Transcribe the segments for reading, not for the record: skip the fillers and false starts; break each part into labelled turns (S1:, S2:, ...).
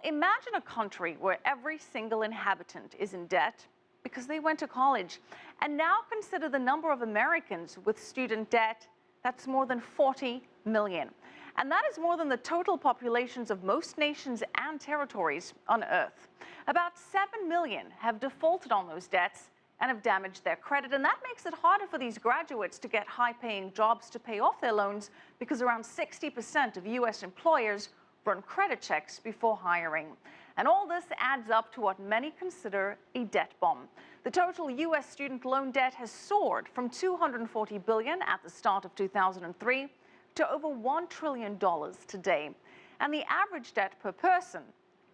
S1: imagine a country where every single inhabitant is in debt because they went to college. And now consider the number of Americans with student debt. That's more than 40 million. And that is more than the total populations of most nations and territories on Earth. About 7 million have defaulted on those debts and have damaged their credit. And that makes it harder for these graduates to get high-paying jobs to pay off their loans, because around 60% of U.S. employers run credit checks before hiring. And all this adds up to what many consider a debt bomb. The total U.S. student loan debt has soared from $240 billion at the start of 2003 to over $1 trillion today. And the average debt per person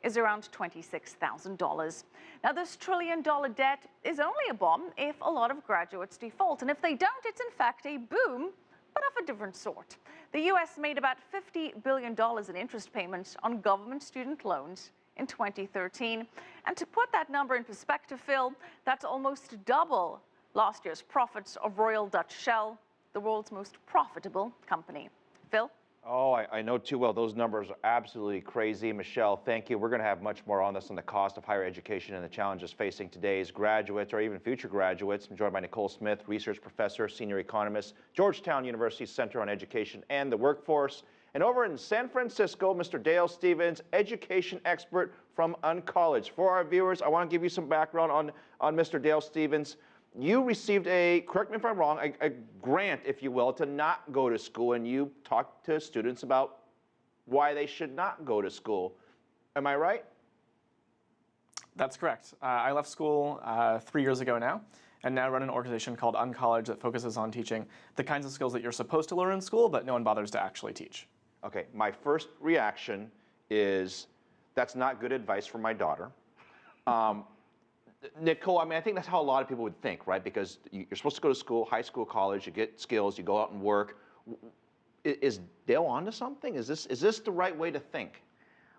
S1: is around $26,000. Now, this trillion-dollar debt is only a bomb if a lot of graduates default. And if they don't, it's in fact a boom, but of a different sort. The U.S. made about $50 billion in interest payments on government student loans in 2013. And to put that number in perspective, Phil, that's almost double last year's profits of Royal Dutch Shell, the world's most profitable company. Phil?
S2: Oh, I know too well. Those numbers are absolutely crazy. Michelle, thank you. We're going to have much more on this, on the cost of higher education and the challenges facing today's graduates or even future graduates. I'm joined by Nicole Smith, research professor, senior economist, Georgetown University Center on Education and the Workforce. And over in San Francisco, Mr. Dale Stevens, education expert from UnCollege. For our viewers, I want to give you some background on Mr. Dale Stevens. You received correct me if I'm wrong, a grant, if you will, to not go to school, and you talked to students about why they should not go to school. Am I right?
S3: That's correct. I left school 3 years ago now, and now run an organization called UnCollege that focuses on teaching the kinds of skills that you're supposed to learn in school, but no one bothers to actually teach. Okay,
S2: my first reaction is that's not good advice for my daughter. Nicole, I mean, I think that's how a lot of people would think, right? Because you're supposed to go to school, high school, college, you get skills, you go out and work. Is Dale onto something? Is this the right way to think?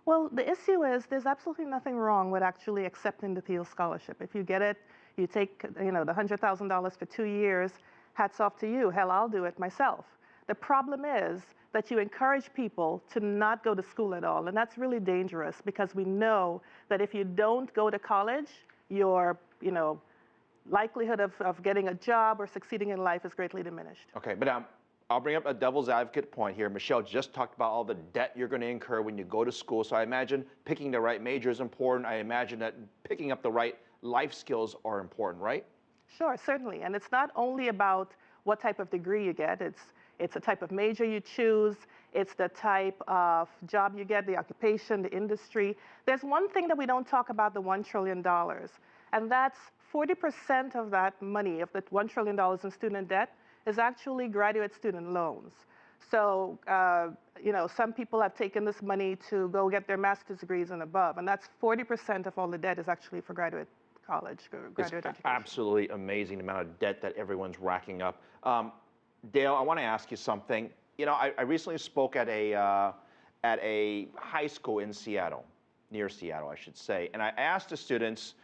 S4: Well, the issue is there's absolutely nothing wrong with actually accepting the Thiel Scholarship. If you get it, you take, the $100,000 for 2 years, hats off to you. Hell, I'll do it myself. The problem is that you encourage people to not go to school at all, and that's really dangerous, because we know that if you don't go to college, your likelihood of getting a job or succeeding in life is greatly diminished.
S2: Okay, but I'll bring up a devil's advocate point here. Michelle just talked about all the debt you're going to incur when you go to school. So I imagine picking the right major is important. I imagine that picking up the right life skills are important, right?
S4: Sure, certainly. And it's not only about what type of degree you get. It's the type of major you choose. It's the type of job you get, the occupation, the industry. There's one thing that we don't talk about, the $1 trillion, and that's 40% of that money, of the $1 trillion in student debt, is actually graduate student loans. So, some people have taken this money to go get their master's degrees and above, and that's 40% of all the debt is actually for graduate college, graduate education.
S2: Absolutely amazing amount of debt that everyone's racking up. Dale, I want to ask you something. I recently spoke at a high school in Seattle, near Seattle, I should say, and I asked the students,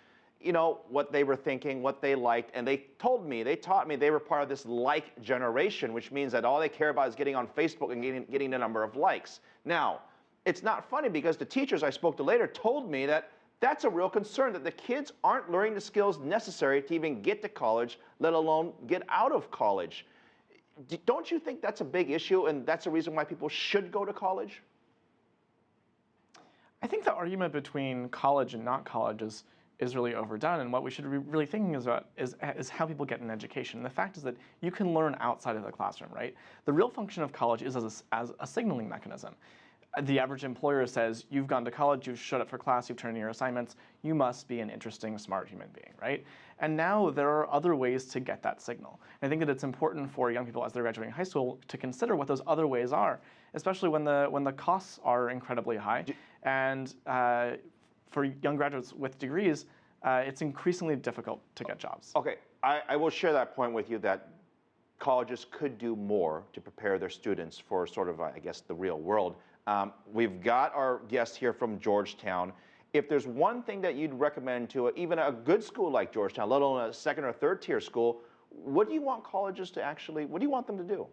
S2: what they were thinking, what they liked, and they taught me they were part of this like generation, which means that all they care about is getting on Facebook and getting the number of likes. Now, it's not funny, because the teachers I spoke to later told me that that's a real concern, that the kids aren't learning the skills necessary to even get to college, let alone get out of college. Don't you think that's a big issue, and that's a reason why people should go to college?
S3: I think the argument between college and not college is really overdone, and what we should be really thinking about is how people get an education. And the fact is that you can learn outside of the classroom, right? The real function of college is as a signaling mechanism. The average employer says, you've gone to college, you've showed up for class, you've turned in your assignments, you must be an interesting, smart human being, right? And now there are other ways to get that signal. And I think that it's important for young people as they're graduating high school to consider what those other ways are, especially when the costs are incredibly high. And for young graduates with degrees, it's increasingly difficult to get jobs.
S2: Okay, I will share that point with you, that colleges could do more to prepare their students for sort of, I guess, the real world. We've got our guest here from Georgetown. If there's one thing that you'd recommend to even a good school like Georgetown, let alone a second or third tier school, what do you want colleges to what do you want them to do?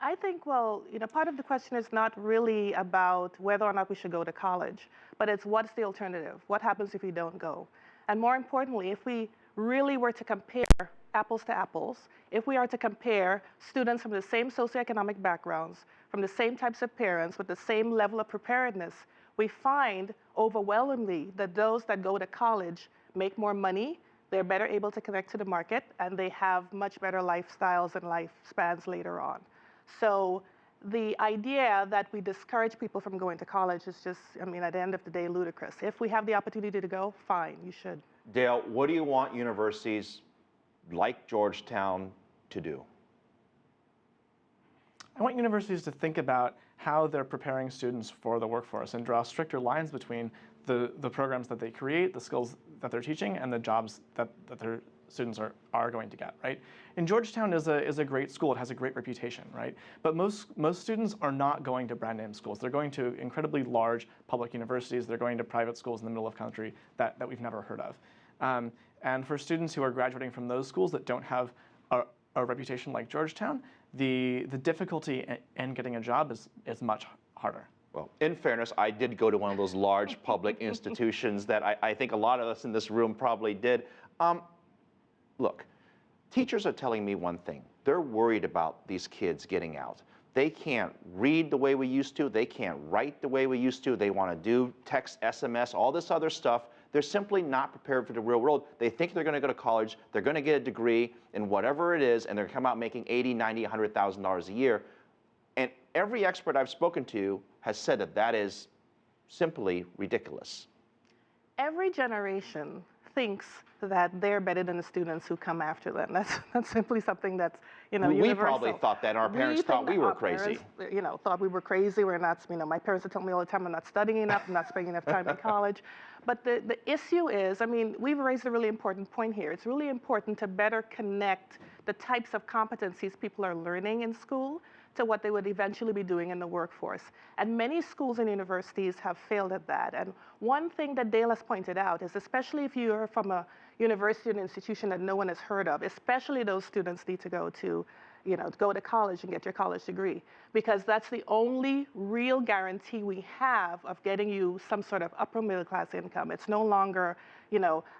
S4: I think, well, part of the question is not really about whether or not we should go to college, but it's what's the alternative? What happens if we don't go? And more importantly, if we really were to compare apples to apples, if we are to compare students from the same socioeconomic backgrounds, from the same types of parents, with the same level of preparedness, we find overwhelmingly that those that go to college make more money, they're better able to connect to the market, and they have much better lifestyles and lifespans later on. So the idea that we discourage people from going to college is just, at the end of the day, ludicrous. If we have the opportunity to go, fine, you should.
S2: Dale, what do you want universities like Georgetown to do?
S3: I want universities to think about how they're preparing students for the workforce and draw stricter lines between the programs that they create, the skills that they're teaching, and the jobs that their students are going to get, right? And Georgetown is a great school. It has a great reputation, right? But most students are not going to brand name schools. They're going to incredibly large public universities. They're going to private schools in the middle of the country that we've never heard of. And for students who are graduating from those schools that don't have a reputation like Georgetown, the difficulty in getting a job is much harder.
S2: Well, in fairness, I did go to one of those large public institutions that I think a lot of us in this room probably did. Look, teachers are telling me one thing. They're worried about these kids getting out. They can't read the way we used to. They can't write the way we used to. They want to do text, SMS, all this other stuff. They're simply not prepared for the real world. They think they're going to go to college, they're going to get a degree in whatever it is, and they're going to come out making $80,000, $90,000, $100,000 a year. And every expert I've spoken to has said that that is simply ridiculous.
S4: Every generation thinks that they're better than the students who come after them. That's simply something that's, universal.
S2: We probably thought that, and our parents thought we were crazy.
S4: Parents, thought we were crazy. We're not, my parents would tell me all the time, I'm not studying enough, I'm not spending enough time in college. But the issue is, we've raised a really important point here. It's really important to better connect the types of competencies people are learning in school to what they would eventually be doing in the workforce. And many schools and universities have failed at that. And one thing that Dale has pointed out is, especially if you're from a university or an institution that no one has heard of, especially those students need to go to college and get your college degree, because that's the only real guarantee we have of getting you some sort of upper middle class income. It's no longer,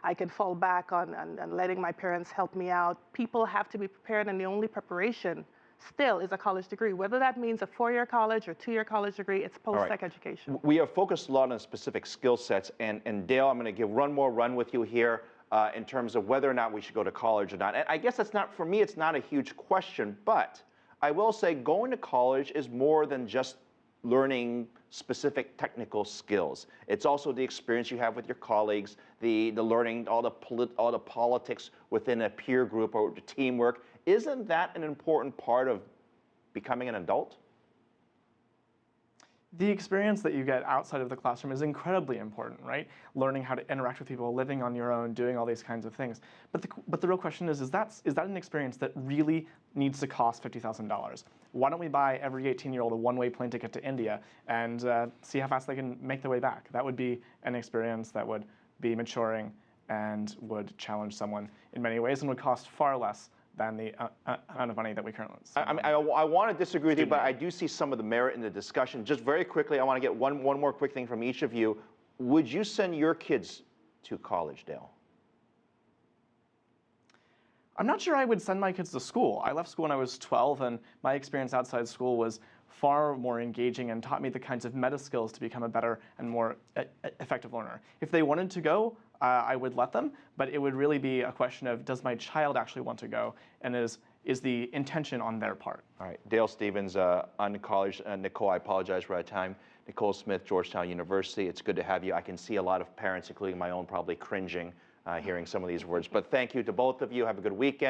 S4: I can fall back on letting my parents help me out. People have to be prepared, and the only preparation still is a college degree. Whether that means a 4-year college or 2-year college degree, it's post-sec education.
S2: We have focused a lot on specific skill sets, and Dale, I'm going to give one more run with you here in terms of whether or not we should go to college or not. And I guess that's not, for me, it's not a huge question, but I will say going to college is more than just learning specific technical skills. It's also the experience you have with your colleagues, the learning all the politics within a peer group or teamwork. Isn't that an important part of becoming an adult?
S3: The experience that you get outside of the classroom is incredibly important, right? Learning how to interact with people, living on your own, doing all these kinds of things. But the real question is that an experience that really needs to cost $50,000? Why don't we buy every 18-year-old a one-way plane ticket to India and see how fast they can make their way back? That would be an experience that would be maturing and would challenge someone in many ways and would cost far less than the amount of money that we currently spend.
S2: I want to disagree with you, but I do see some of the merit in the discussion. Just very quickly, I want to get one more quick thing from each of you. Would you send your kids to college, Dale?
S3: I'm not sure I would send my kids to school. I left school when I was 12, and my experience outside school was far more engaging and taught me the kinds of meta skills to become a better and more effective learner. If they wanted to go, I would let them, but it would really be a question of, does my child actually want to go, and is the intention on their part?
S2: All right, Dale Stevens, UnCollege. Nicole, I apologize for our time. Nicole Smith, Georgetown University. It's good to have you. I can see a lot of parents, including my own, probably cringing hearing some of these words. But thank you to both of you. Have a good weekend.